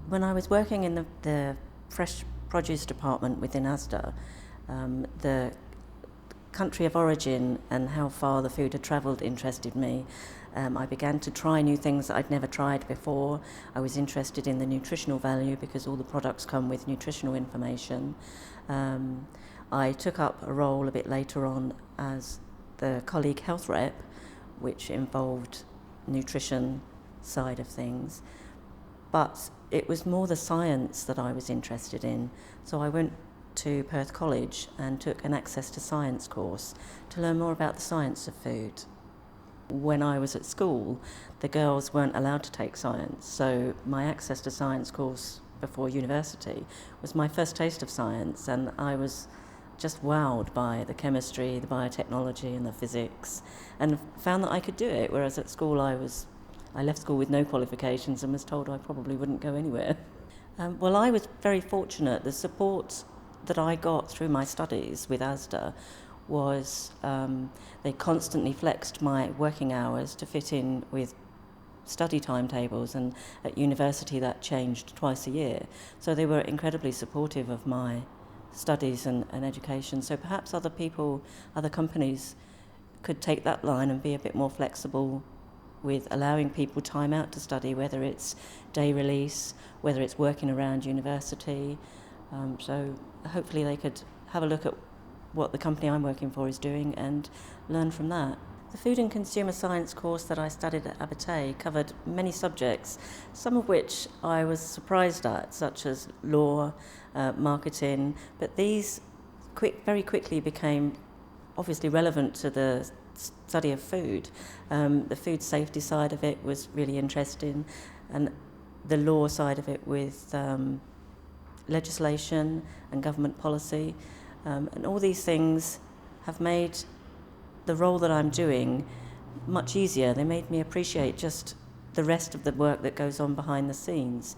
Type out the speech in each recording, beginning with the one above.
When I was working in the fresh produce department within ASDA, the country of origin and how far the food had travelled interested me. I began to try new things that I'd never tried before. I was interested in the nutritional value because all the products come with nutritional information. I took up a role a bit later on as the colleague health rep, which involved nutrition side of things. But it was more the science that I was interested in. So I went to Perth College and took an Access to Science course to learn more about the science of food. When I was at school, the girls weren't allowed to take science, so my Access to Science course before university was my first taste of science, and I was just wowed by the chemistry, the biotechnology and the physics, and found that I could do it, whereas at school I left school with no qualifications and was told I probably wouldn't go anywhere. Well, I was very fortunate. The support that I got through my studies with ASDA was they constantly flexed my working hours to fit in with study timetables, and at university that changed twice a year. So they were incredibly supportive of my studies and education. So perhaps other companies could take that line and be a bit more flexible with allowing people time out to study, whether it's day release, whether it's working around university. So hopefully they could have a look at what the company I'm working for is doing and learn from that. The Food and Consumer Science course that I studied at ASDA covered many subjects, some of which I was surprised at, such as law, marketing, but these very quickly became obviously relevant to the study of food. The food safety side of it was really interesting, and the law side of it with legislation and government policy. And all these things have made the role that I'm doing much easier. They made me appreciate just the rest of the work that goes on behind the scenes.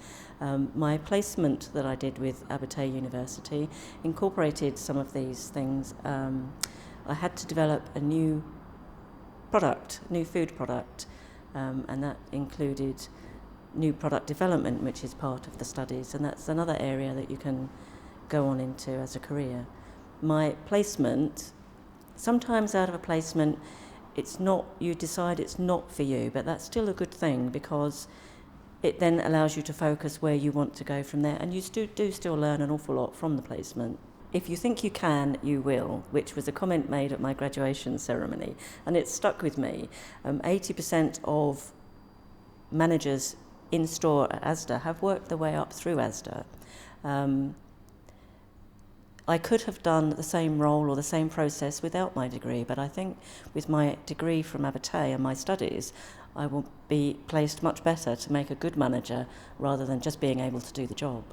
My placement that I did with ASDA University incorporated some of these things. I had to develop a new food product, and that included new product development, which is part of the studies, and that's another area that you can go on into as a career. My placement, sometimes out of a placement, you decide it's not for you, but that's still a good thing because it then allows you to focus where you want to go from there, and you do still learn an awful lot from the placement. If you think you can, you will, which was a comment made at my graduation ceremony, and it stuck with me. 80% of managers in store at ASDA have worked their way up through ASDA. I could have done the same role or the same process without my degree, but I think with my degree from ASDA and my studies, I will be placed much better to make a good manager rather than just being able to do the job.